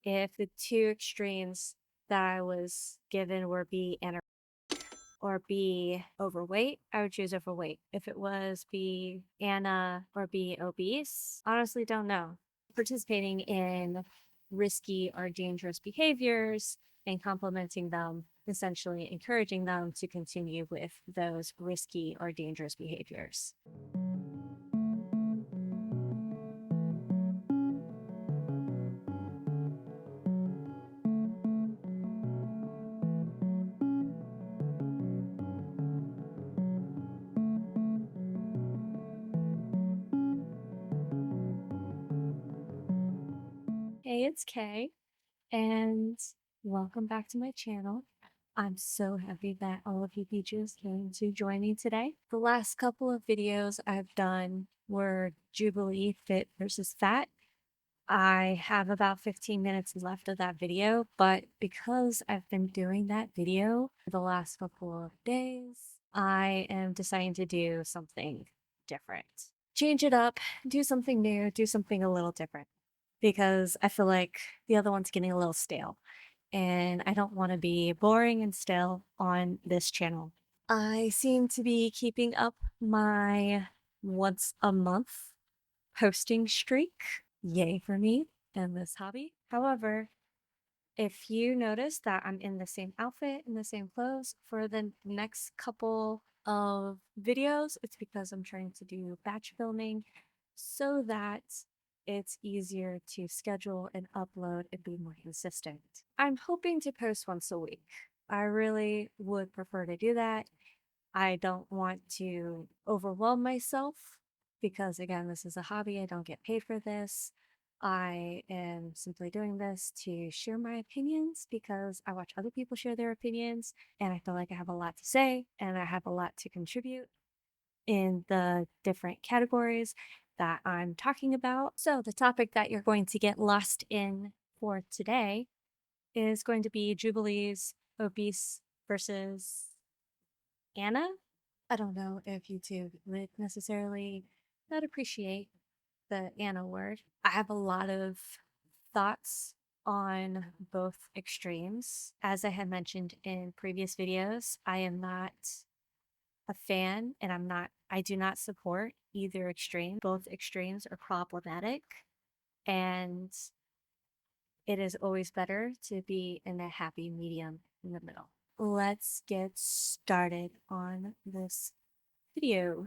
If the two extremes that I was given were be anorexic or be overweight, I would choose overweight. If it was be Anna or be obese, honestly don't know. Participating in risky or dangerous behaviors and complementing them, essentially encouraging them to continue with those risky or dangerous behaviors. Hey, it's Kay, and welcome back to my channel. I'm so happy that all of you peaches came to join me today. The last couple of videos I've done were Jubilee Fit versus Fat. I have about 15 minutes left of that video, but because I've been doing that video for the last couple of days, I am deciding to do something different. Change it up, do something new, do something a little different because I feel like the other one's getting a little stale and I don't want to be boring and stale on this channel. I seem to be keeping up my once a month posting streak. Yay for me and this hobby. However, if you notice that I'm in the same outfit, in the same clothes for the next couple of videos, it's because I'm trying to do batch filming so that it's easier to schedule and upload and be more consistent. I'm hoping to post once a week. I really would prefer to do that. I don't want to overwhelm myself because, again, this is a hobby. I don't get paid for this. I am simply doing this to share my opinions because I watch other people share their opinions and I feel like I have a lot to say and I have a lot to contribute in the different categories that I'm talking about. So, the topic that you're going to get lost in for today is going to be Jubilee's Obese versus Anna. I don't know if YouTube would necessarily not appreciate the Anna word. I have a lot of thoughts on both extremes. As I had mentioned in previous videos, I am not a fan and I do not support either extreme. Both extremes are problematic and it is always better to be in a happy medium in the middle. Let's get started on this video.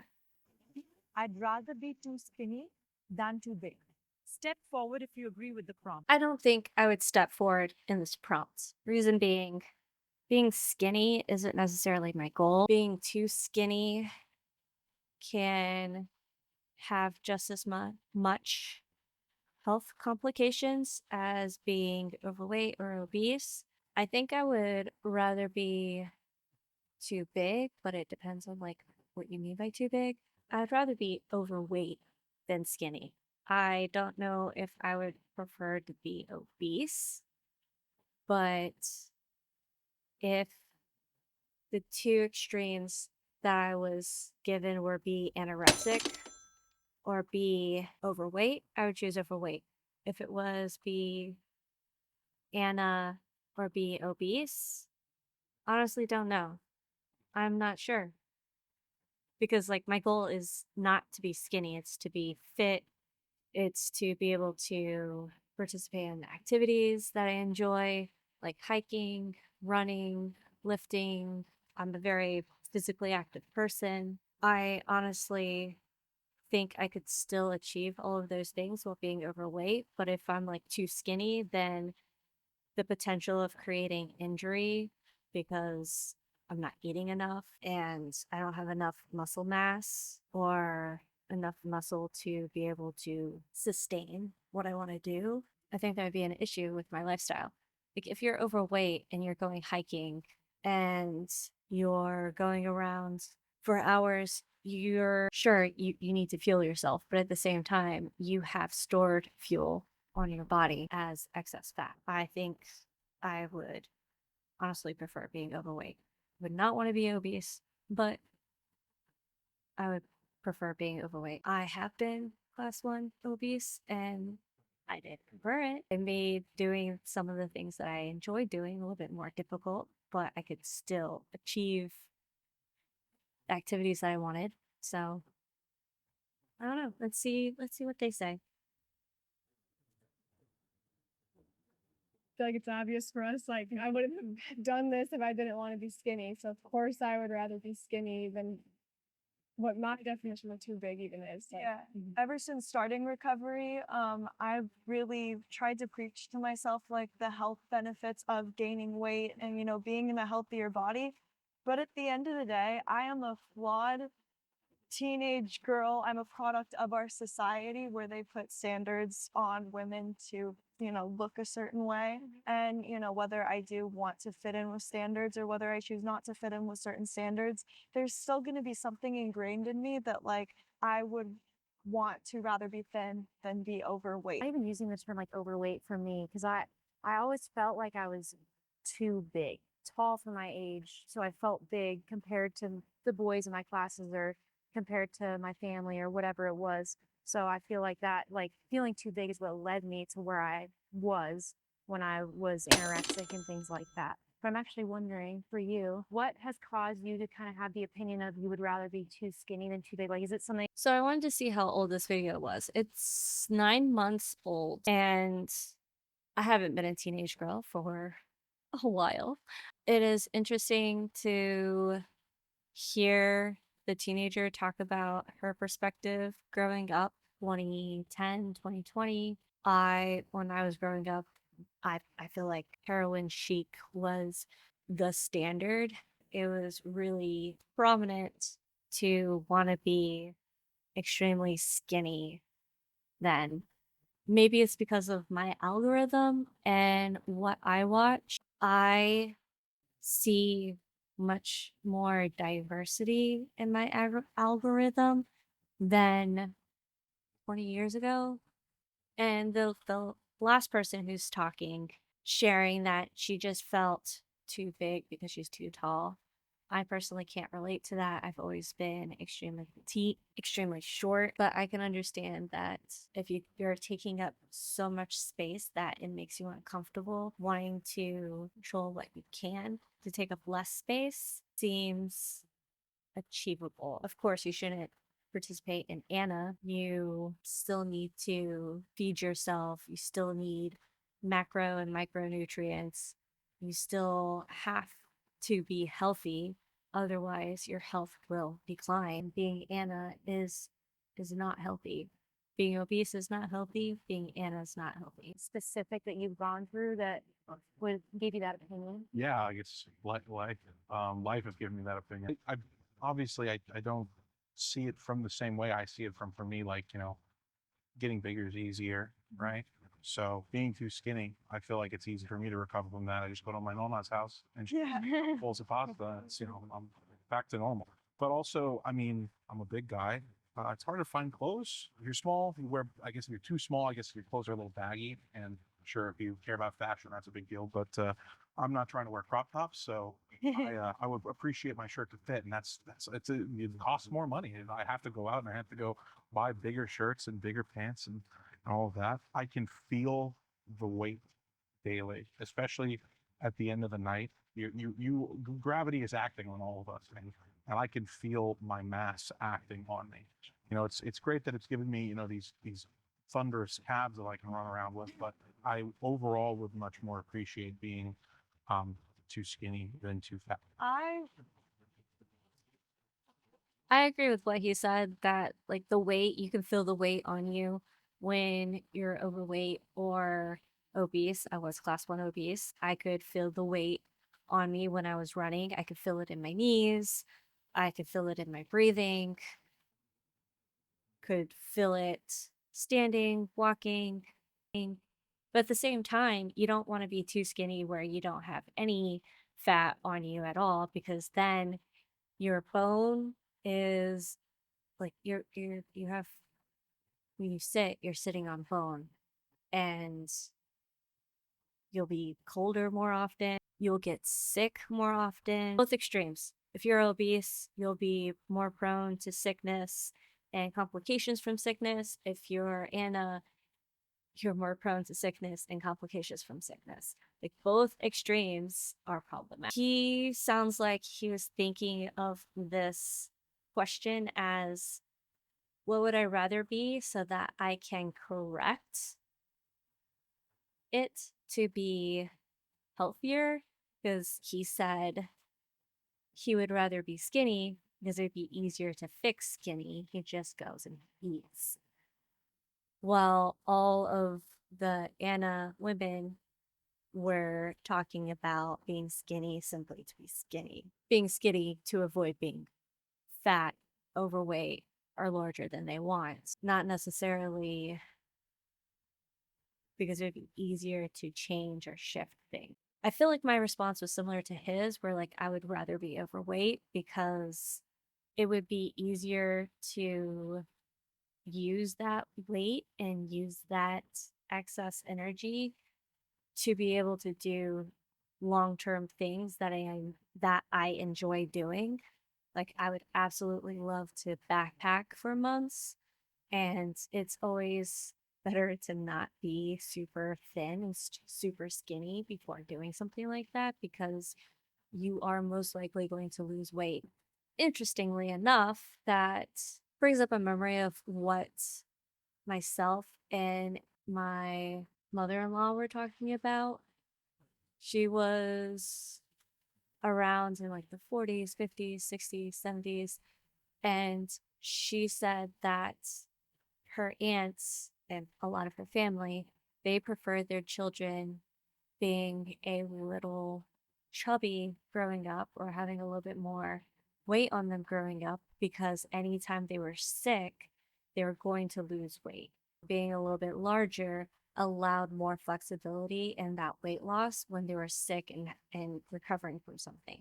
I'd rather be too skinny than too big. Step forward if you agree with the prompt. I don't think I would step forward in this prompt. Reason being skinny isn't necessarily my goal. Being too skinny can have just as much health complications as being overweight or obese. I think I would rather be too big, but it depends on like what you mean by too big. I'd rather be overweight than skinny. I don't know if I would prefer to be obese, but if the two extremes that I was given were be anorexic or be overweight, I would choose overweight. If it was be Anna or be obese, honestly don't know. I'm not sure. Because like my goal is not to be skinny, it's to be fit, it's to be able to participate in activities that I enjoy, like hiking, running, lifting. I'm a very physically active person. I honestly think I could still achieve all of those things while being overweight, but if I'm like too skinny, then the potential of creating injury because I'm not eating enough and I don't have enough muscle mass or enough muscle to be able to sustain what I want to do. I think that would be an issue with my lifestyle. Like if you're overweight and you're going hiking and you're going around for hours, you're sure you need to fuel yourself, but at the same time, you have stored fuel on your body as excess fat. I think I would honestly prefer being overweight. Would not want to be obese, but I would prefer being overweight. I have been class 1 obese and I did convert it. It made doing some of the things that I enjoy doing a little bit more difficult, but I could still achieve activities that I wanted. So I don't know. Let's see what they say. Feel like it's obvious for us. Like I wouldn't have done this if I didn't want to be skinny. So of course I would rather be skinny than what my definition of too big even is. Like, Yeah. Ever since starting recovery, I've really tried to preach to myself like the health benefits of gaining weight and, you know, being in a healthier body. But at the end of the day, I am a flawed teenage girl. I'm a product of our society where they put standards on women to, you know, look a certain way. And, you know, whether I do want to fit in with standards or whether I choose not to fit in with certain standards, there's still going to be something ingrained in me that, like, I would want to rather be thin than be overweight. Not even using the term like overweight for me because I always felt like I was too big, tall for my age. So I felt big compared to the boys in my classes or compared to my family or whatever it was. So I feel like that, like feeling too big is what led me to where I was when I was anorexic and things like that. But I'm actually wondering for you, what has caused you to kind of have the opinion of you would rather be too skinny than too big? Like, is it something? So I wanted to see how old this video was. It's 9 months old, and I haven't been a teenage girl for a while. It is interesting to hear the teenager talk about her perspective growing up 2010, 2020. When I was growing up, I feel like heroin chic was the standard. It was really prominent to want to be extremely skinny then. Maybe it's because of my algorithm and what I watch. I see much more diversity in my algorithm than 20 years ago. And the last person who's talking, sharing that she just felt too big because she's too tall. I personally can't relate to that. I've always been extremely petite, extremely short, but I can understand that if you're taking up so much space that it makes you uncomfortable, wanting to control what you can to take up less space seems achievable. Of course, you shouldn't participate in Anna. You still need to feed yourself. You still need macro and micronutrients. You still have to be healthy. Otherwise, your health will decline. Being Anna is not healthy. Being obese is not healthy. Being Anna is not healthy. Specific that you've gone through that would give you that opinion? Yeah, I guess life has given me that opinion. I obviously I don't see it from the same way I see it from for me, like, you know, getting bigger is easier, right? So being too skinny, I feel like it's easy for me to recover from that. I just go to my nonna's house and she Yeah. pulls a pasta. It's, you know, I'm back to normal. But also, I mean, I'm a big guy. It's hard to find clothes. If you're small, you wear, I guess if you're too small, I guess your clothes are a little baggy. And sure, if you care about fashion, that's a big deal. But I'm not trying to wear crop tops, so I would appreciate my shirt to fit, and it costs more money. And I have to go out and I have to go buy bigger shirts and bigger pants and all of that. I can feel the weight daily, especially at the end of the night. Gravity is acting on all of us, and I can feel my mass acting on me. You know, it's great that it's given me, you know, these thunderous calves that I can run around with, but I overall would much more appreciate being too skinny than too fat. I agree with what he said that like the weight, you can feel the weight on you when you're overweight or obese. I was class 1 obese. I could feel the weight on me when I was running. I could feel it in my knees. I could feel it in my breathing. Could feel it standing, walking. But at the same time, you don't want to be too skinny where you don't have any fat on you at all because then your bone is like you have when you sit, you're sitting on bone and you'll be colder more often, you'll get sick more often. Both extremes. If you're obese, you'll be more prone to sickness and complications from sickness. If you're Anna, you're more prone to sickness and complications from sickness. Like both extremes are problematic. He sounds like he was thinking of this question as, what would I rather be so that I can correct it to be healthier? Because he said he would rather be skinny because it'd be easier to fix skinny. He just goes and eats. While all of the Anna women were talking about being skinny simply to be skinny, being skinny to avoid being fat, overweight, or larger than they want, not necessarily because it would be easier to change or shift things. I feel like my response was similar to his, where like I would rather be overweight because it would be easier to use that weight and use that excess energy to be able to do long-term things that I enjoy doing. Like I would absolutely love to backpack for months, and it's always better to not be super thin and super skinny before doing something like that because you are most likely going to lose weight. Interestingly enough, that brings up a memory of what myself and my mother-in-law were talking about. She was around in like the 40s, 50s, 60s, 70s, and she said that her aunts and a lot of her family, they preferred their children being a little chubby growing up or having a little bit more weight on them growing up because anytime they were sick, they were going to lose weight. Being a little bit larger allowed more flexibility in that weight loss when they were sick and recovering from something.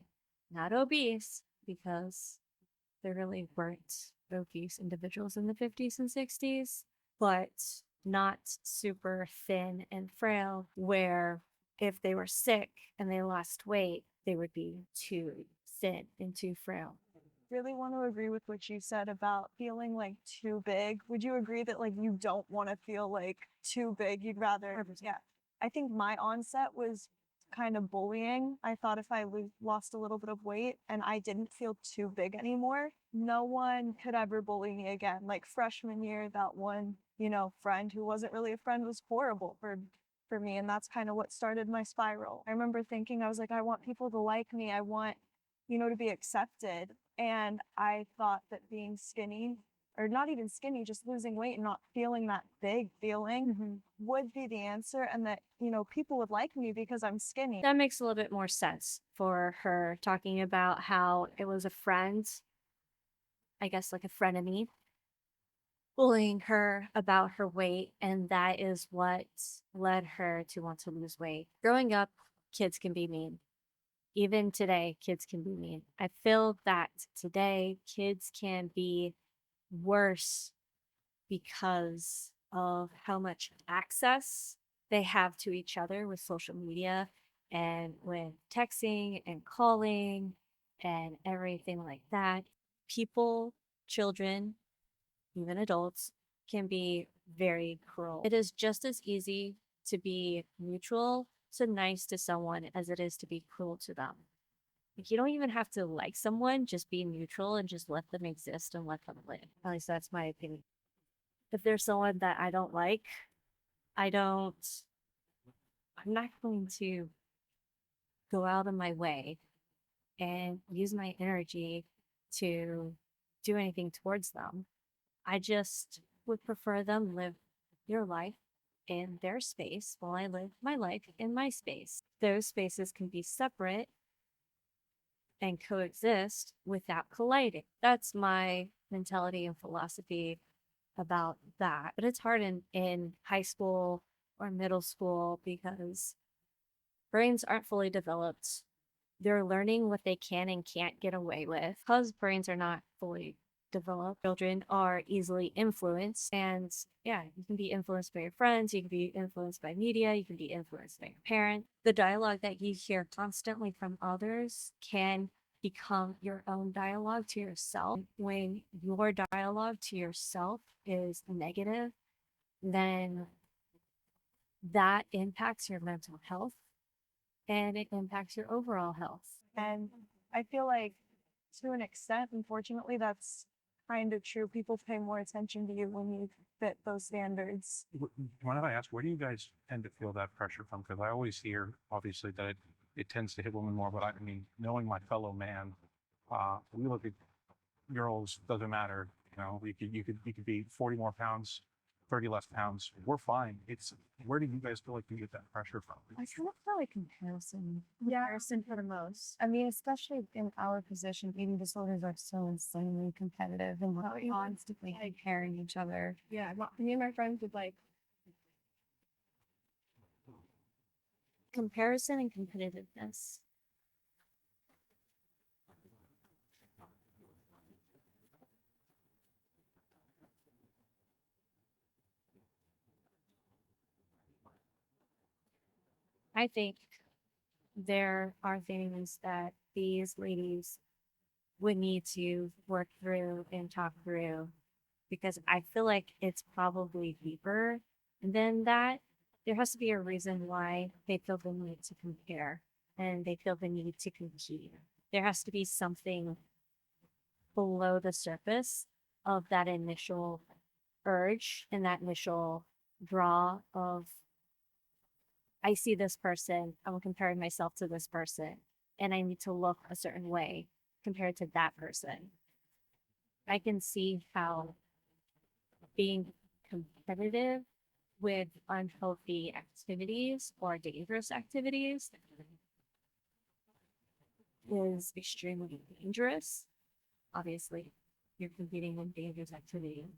Not obese, because there really weren't obese individuals in the 50s and 60s, but not super thin and frail, where if they were sick and they lost weight, they would be too thin and too frail. Really want to agree with what you said about feeling like too big. Would you agree that like you don't want to feel like too big? You'd rather, 100%. yeah. I think my onset was kind of bullying. I thought if I lost a little bit of weight and I didn't feel too big anymore, no one could ever bully me again. Like freshman year, that one, friend who wasn't really a friend was horrible for me, and that's kind of what started my spiral. I remember thinking, I was like, I want people to like me. I want, to be accepted. And I thought that being skinny, or not even skinny, just losing weight and not feeling that big feeling would be the answer. And that, people would like me because I'm skinny. That makes a little bit more sense for her talking about how it was a friend, I guess like a frenemy, bullying her about her weight, and that is what led her to want to lose weight. Growing up, kids can be mean. Even today, kids can be mean. I feel that today, kids can be worse because of how much access they have to each other with social media and with texting and calling and everything like that. People, children, even adults, can be very cruel. It is just as easy to be neutral to nice to someone as it is to be cruel to them. Like, you don't even have to like someone, just be neutral and just let them exist and let them live. At least that's my opinion. If there's someone that I don't like, I don't, I'm not going to go out of my way and use my energy to do anything towards them. I just would prefer them live their life in their space while I live my life in my space. Those spaces can be separate and coexist without colliding. That's my mentality and philosophy about that. But it's hard in high school or middle school because brains aren't fully developed. They're learning what they can and can't get away with. Because brains are not fully developed, children are easily influenced. And yeah, you can be influenced by your friends, you can be influenced by media, you can be influenced by your parents. The dialogue that you hear constantly from others can become your own dialogue to yourself. When your dialogue to yourself is negative, then that impacts your mental health and it impacts your overall health. And I feel like to an extent, unfortunately, that's kind of true. People pay more attention to you when you fit those standards. Why don't I ask, where do you guys tend to feel that pressure from? Because I always hear, obviously, that it tends to hit women more, but I mean, knowing my fellow man, we look at girls, doesn't matter, you know, you could be 40 more pounds, 30 less pounds, we're fine. It's, where do you guys feel like you get that pressure from? I kind of feel like comparison. Yeah. Comparison for the most. I mean, especially in our position, eating disorders are so insanely competitive and we're constantly comparing each other. Yeah, me and my friends would like, Comparison and competitiveness. I think there are things that these ladies would need to work through and talk through because I feel like it's probably deeper than that. There has to be a reason why they feel the need to compare and they feel the need to compete. There has to be something below the surface of that initial urge and that initial draw of I see this person, I'm comparing myself to this person, and I need to look a certain way compared to that person. I can see how being competitive with unhealthy activities or dangerous activities is extremely dangerous. Obviously, you're competing in dangerous activity.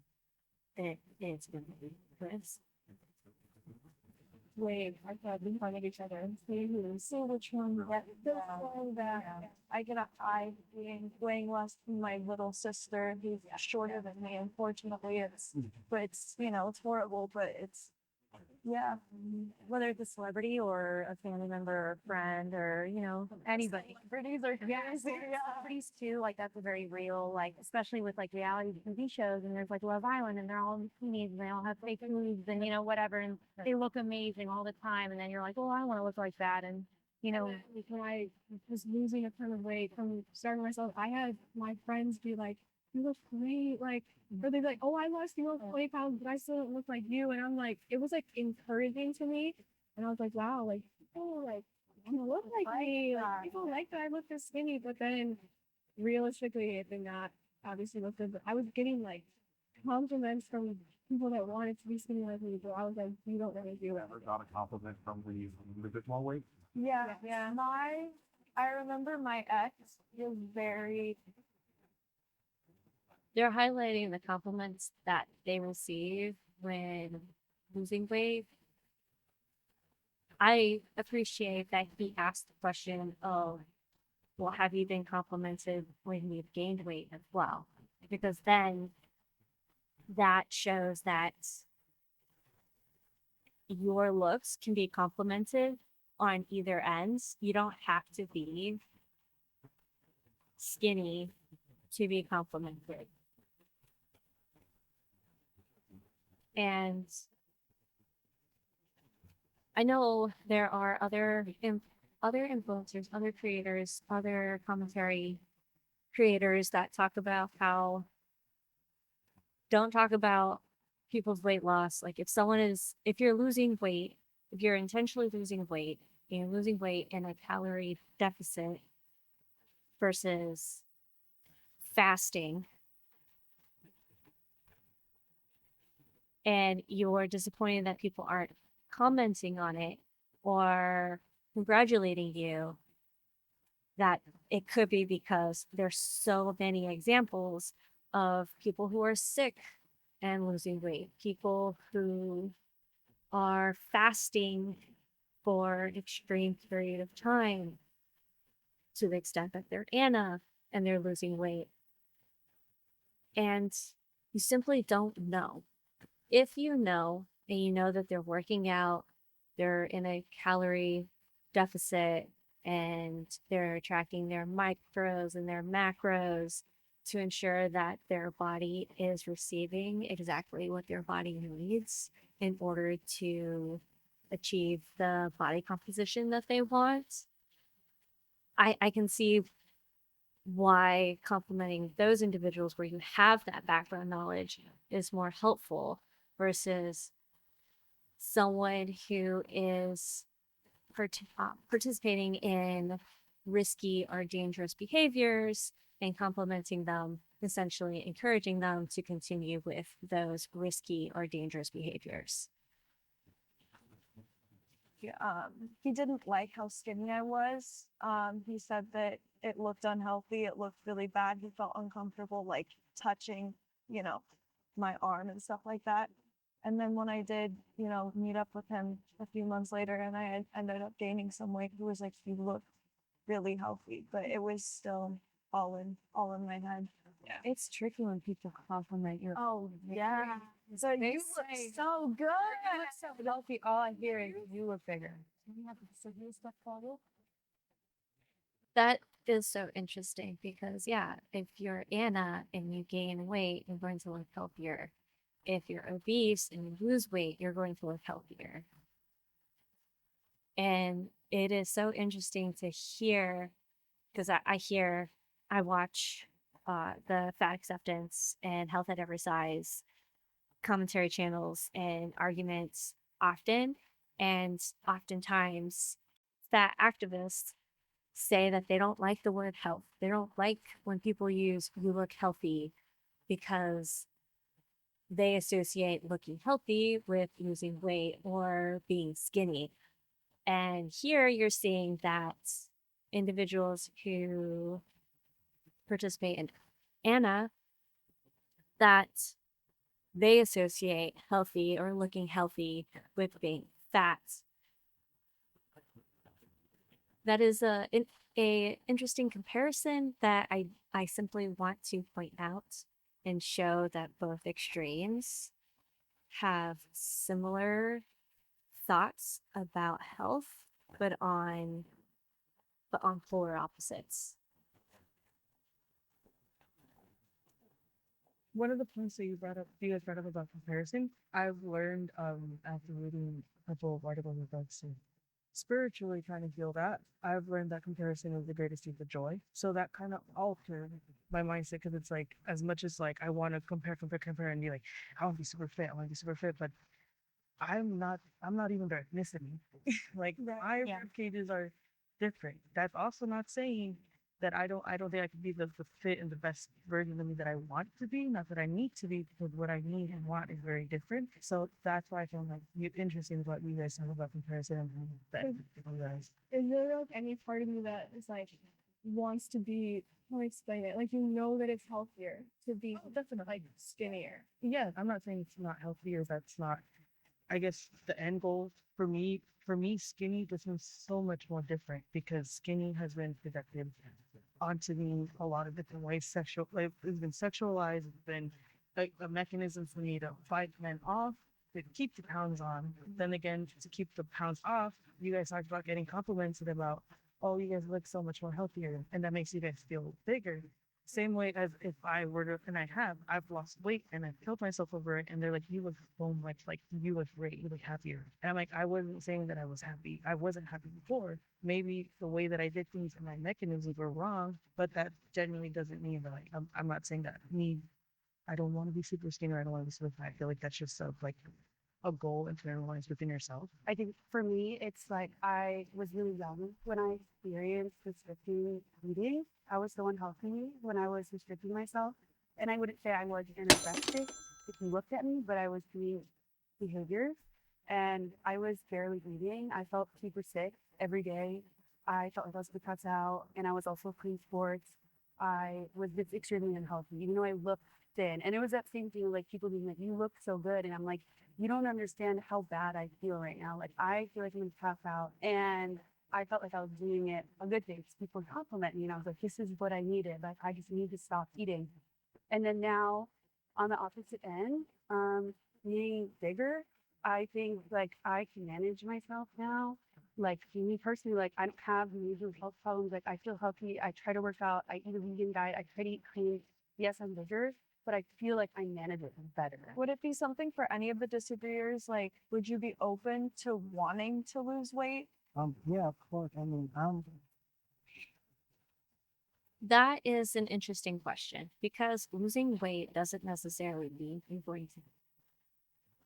It's going to be dangerous. wave, I thought in front of each other and see which one that this one that I get a high being weighing less than my little sister who's shorter than me. Unfortunately, but it's, it's horrible, but it's, yeah. Whether it's a celebrity or a family member or friend or, you know, anybody. Celebrities are Celebrities too, like that's a very real, like, especially with like reality TV shows and there's like Love Island and they're all bikinis and they all have fake boobs and, you know, whatever. And they look amazing all the time. And then you're like, oh, I want to look like that. And, you know, when I was losing a ton of weight from starting myself, I had my friends be like, you look great, like, or they'd be like, oh, I lost 20 pounds, but I still don't look like you. And I'm like, it was like encouraging to me. And I was like, wow, like, oh, like, you look like me. Like, people like that I look this skinny. But then realistically, it did not obviously look good. But I was getting like compliments from people that wanted to be skinny like me. But I was like, you don't really do it. Ever got a compliment from the bit more weight? Yeah. Yeah. I remember my ex was very, They're highlighting the compliments that they receive when losing weight. I appreciate that he asked the question of, well, have you been complimented when you've gained weight as well? Because then that shows that your looks can be complimented on either ends. You don't have to be skinny to be complimented. And I know there are other influencers, other creators, other commentary creators that talk about how don't talk about people's weight loss. Like if you're losing weight, if you're intentionally losing weight, and you're losing weight in a calorie deficit versus fasting, and you're disappointed that people aren't commenting on it or congratulating you, that it could be because there's so many examples of people who are sick and losing weight, people who are fasting for an extreme period of time to the extent that they're Anna and they're losing weight. And you simply don't know. If you know, and you know that they're working out, they're in a calorie deficit, and they're tracking their micros and their macros to ensure that their body is receiving exactly what their body needs in order to achieve the body composition that they want. I can see why complimenting those individuals where you have that background knowledge is more helpful versus someone who is participating in risky or dangerous behaviors and complimenting them, essentially encouraging them to continue with those risky or dangerous behaviors. He didn't like how skinny I was. He said that it looked unhealthy. It looked really bad. He felt uncomfortable, like touching, you know, my arm and stuff like that. And then when I did, meet up with him a few months later and I had ended up gaining some weight, he was like, you look really healthy, but it was still all in my head. Yeah. It's tricky when people compliment your. Oh yeah. So you look so good. You look so healthy. All I hear is you look bigger. You have to severe stuff follow. That is so interesting because, yeah, if you're Anna and you gain weight, you're going to look healthier. If you're obese and you lose weight, you're going to look healthier. And it is so interesting to hear because I watch the fat acceptance and health at every size commentary channels and arguments often. And oftentimes, fat activists say that they don't like the word health. They don't like when people use you look healthy because they associate looking healthy with losing weight or being skinny. And here you're seeing that individuals who participate in Anna, that they associate healthy or looking healthy with being fat. That is a interesting comparison that I simply want to point out and show that both extremes have similar thoughts about health, but on polar opposites. One of the points that you guys brought up about comparison, I've learned after reading a couple of articles in regards to spiritually trying to heal that. I've learned that comparison is the greatest thief of joy. So that kind of altered my mindset because it's like as much as like I want to compare and be like, I want to be super fit, I want to be super fit, but I'm not even their ethnicity. Like my rib cages are different. That's also not saying that I don't think I can be the fit and the best version of me that I want to be, not that I need to be, because what I need and want is very different. So that's why I feel like interesting about you guys talk about comparison and that you guys. Is there like any part of me that is like wants to be, how do I explain it? Like that it's healthier to be definitely like skinnier. Yeah, I'm not saying it's not healthier, that's not I guess the end goal for me, skinny just means so much more different because skinny has been projected onto me a lot of different ways. Like, it's been sexualized. It's been like a mechanism for me to fight men off, to keep the pounds on. Then again, to keep the pounds off, you guys talked about getting compliments and about, oh, you guys look so much more healthier, and that makes you guys feel bigger. Same way as if I were to, and I've lost weight and I've killed myself over it, and they're like, you look so much like you look great, you look happier. And I'm like, I wasn't saying that I was happy. I wasn't happy before. Maybe the way that I did things and my mechanisms were wrong, but that genuinely doesn't mean that like I'm not saying that I don't want to be super skinny or I don't want to be super fat. I feel like that's just like a goal internalized within yourself. I think for me, it's like I was really young when I experienced restricting eating. I was so unhealthy when I was restricting myself. And I wouldn't say I was anorexic if you looked at me, but I was doing behaviors and I was barely eating. I felt super sick every day. I felt like I was going to pass out and I was also playing sports. I was just extremely unhealthy, even though I looked thin. And it was that same thing, like people being like, you look so good. And I'm like, you don't understand how bad I feel right now. Like I feel like I'm gonna pass out. And I felt like I was doing it a good thing. People would compliment me and I was like, this is what I needed. Like I just need to stop eating. And then now on the opposite end, being bigger, I think like I can manage myself now. Like me personally, like I don't have major health problems. Like I feel healthy. I try to work out. I eat a vegan diet. I try to eat clean. Yes, I'm bigger, but I feel like I manage it better. Would it be something for any of the disagreeers? Like, would you be open to wanting to lose weight? Yeah, of course. I mean, That is an interesting question because losing weight doesn't necessarily mean you're going to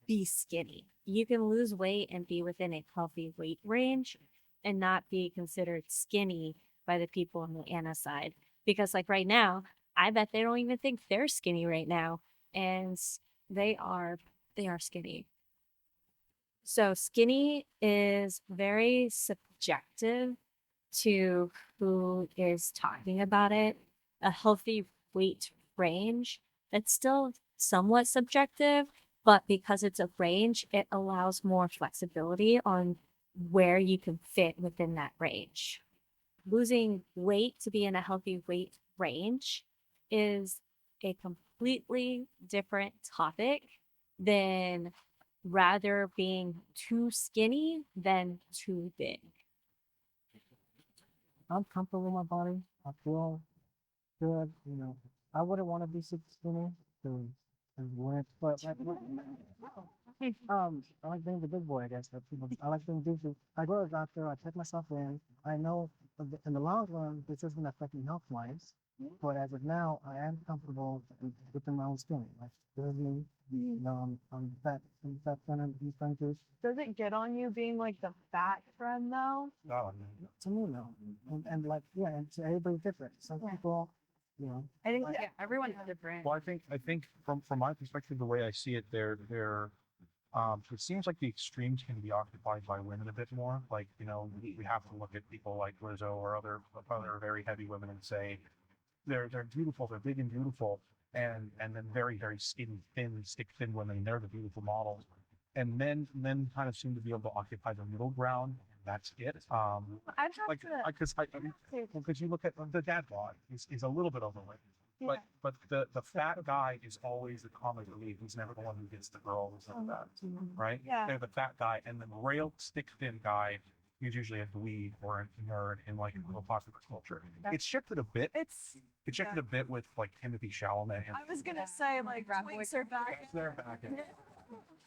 be skinny. You can lose weight and be within a healthy weight range and not be considered skinny by the people on the Anna side. Because like right now, I bet they don't even think they're skinny right now. And they are skinny. So skinny is very subjective to who is talking about it. A healthy weight range, that's still somewhat subjective, but because it's a range, it allows more flexibility on where you can fit within that range. Losing weight to be in a healthy weight range is a completely different topic than rather being too skinny than too big. I'm comfortable with my body. I feel good. You know, I wouldn't want to be super skinny because when it's but like I like being the big boy. I guess that people. I like being goofy. I go to the doctor. I check myself in. I know in the long run this isn't affecting health wise, but as of now, I am comfortable within my own skin. Like there's me. You know, I'm fat. I'm fat friend. I'm friends. Does it get on you being like the fat friend though? Oh, To me, no. And like, yeah, and to everybody's different. Some people, you know, I think like, yeah, everyone's different. well, I think from my perspective, the way I see it, it seems like the extremes can be occupied by women a bit more. Like, we have to look at people like Lizzo or other very heavy women and say they're beautiful, they're big and beautiful, and then very, very skinny, thin, stick thin women, they're the beautiful models. And men kind of seem to be able to occupy the middle ground. That's it. I'd have Like, to. because you look at the dad bod, he's a little bit overweight. Yeah. But the fat guy is always the comic relief. He's never the one who gets the girls and that, right? Yeah. They're the fat guy, and then the real stick thin guy is usually a dweeb or a nerd in like a popular culture. It's shifted a bit. It shifted a bit with like Timothy Chalamet. I was gonna say like twinks are back. They're back.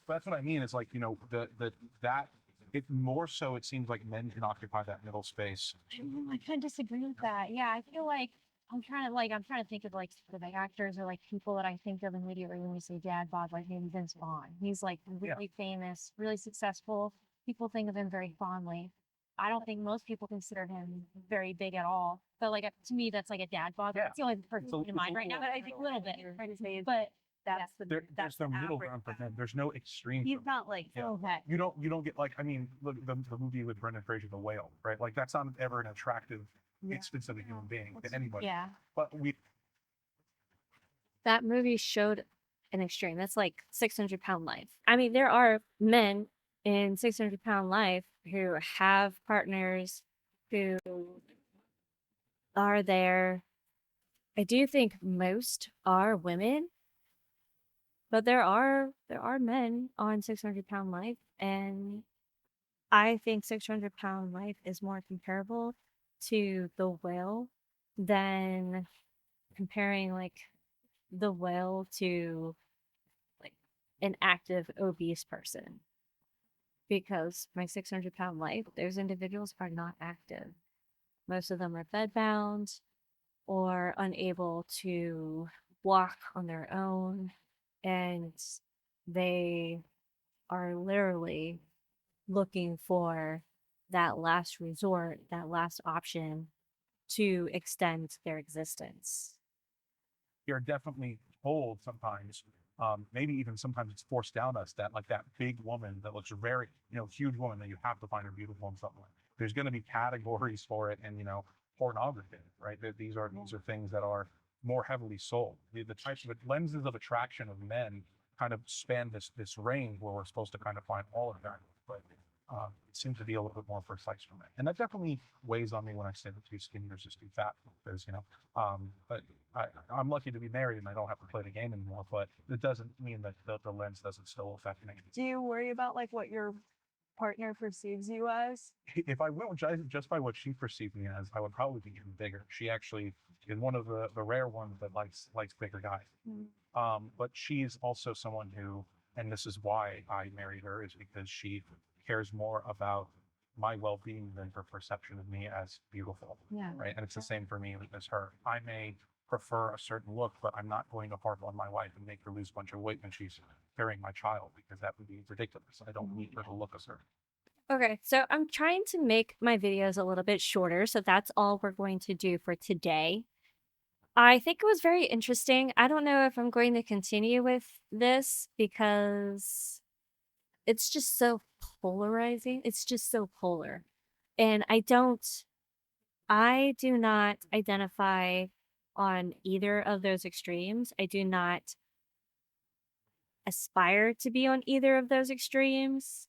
But that's what I mean. It's like that it more so. It seems like men can occupy that middle space. I kind of disagree with that. Yeah, I feel like I'm trying to think of like specific actors or like people that I think of immediately when we say dad bod, like maybe Vince Vaughn. He's like really famous, really successful. People think of him very fondly. I don't think most people consider him very big at all. But like to me, that's like a dad bod. Yeah. That's the only person in mind right now. But I think a little bit. But that's the There's no middle ground for men. There's no extreme. he's not like okay. You don't get like, I mean, look, the movie with Brendan Fraser, The Whale, right? Like that's not ever an attractive instance of a human being to anybody. Yeah. But That movie showed an extreme. That's like 600-pound life. I mean, there are men in 600-pound life who have partners who are there. I do think most are women, but there are men on 600-pound life, and I think 600-pound life is more comparable to the whale than comparing like the whale to like an active obese person. Because my 600-pound life, those individuals are not active. Most of them are bedbound or unable to walk on their own, and they are literally looking for that last resort, that last option to extend their existence. you're definitely told sometimes, maybe even sometimes it's forced down us that like that big woman that looks very, huge woman that you have to find her beautiful and something. There's going to be categories for it, and pornography, right? These are things that are more heavily sold. The types of lenses of attraction of men kind of span this range where we're supposed to kind of find all of that, but it seems to be a little bit more precise for men, and that definitely weighs on me when I say that too skinny or just too fat. Because but I'm lucky to be married and I don't have to play the game anymore. But it doesn't mean that the lens doesn't still affect me. Do you worry about like what your partner perceives you as? If I went just by what she perceived me as, I would probably be even bigger. She actually is one of the rare ones that likes bigger guys. Mm. But she's also someone who, and this is why I married her, is because she cares more about my well-being than her perception of me as beautiful. Yeah. Right. And it's the same for me as her. I may prefer a certain look, but I'm not going to harp on my wife and make her lose a bunch of weight when she's carrying my child, because that would be ridiculous. I don't need her to look a certain. Okay, so I'm trying to make my videos a little bit shorter, so that's all we're going to do for today. I think it was very interesting. I don't know if I'm going to continue with this because it's just so polarizing. It's just so polar. And I do not identify on either of those extremes. I do not aspire to be on either of those extremes.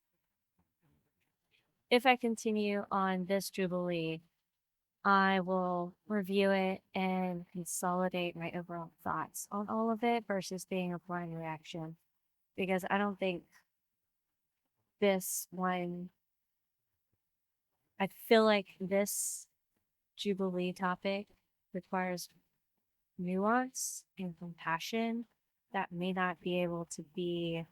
If I continue on this Jubilee, I will review it and consolidate my overall thoughts on all of it versus being a blind reaction. Because I don't think this one, I feel like this Jubilee topic requires nuance and compassion that may not be able to be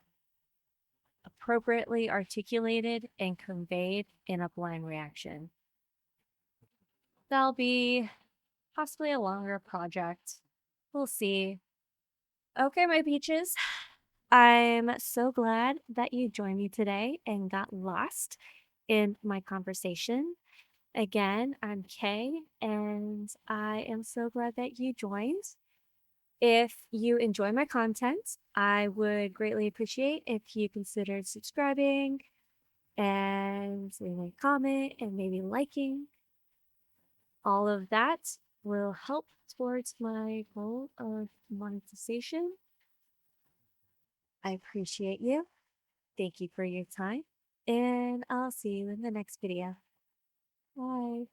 appropriately articulated and conveyed in a blind reaction. That'll be possibly a longer project. We'll see. Okay, my peaches. I'm so glad that you joined me today and got lost in my conversation. Again, I'm Kay, and I am so glad that you joined. If you enjoy my content, I would greatly appreciate if you considered subscribing and leaving a comment and maybe liking. All of that will help towards my goal of monetization. I appreciate you. Thank you for your time, and I'll see you in the next video. Bye.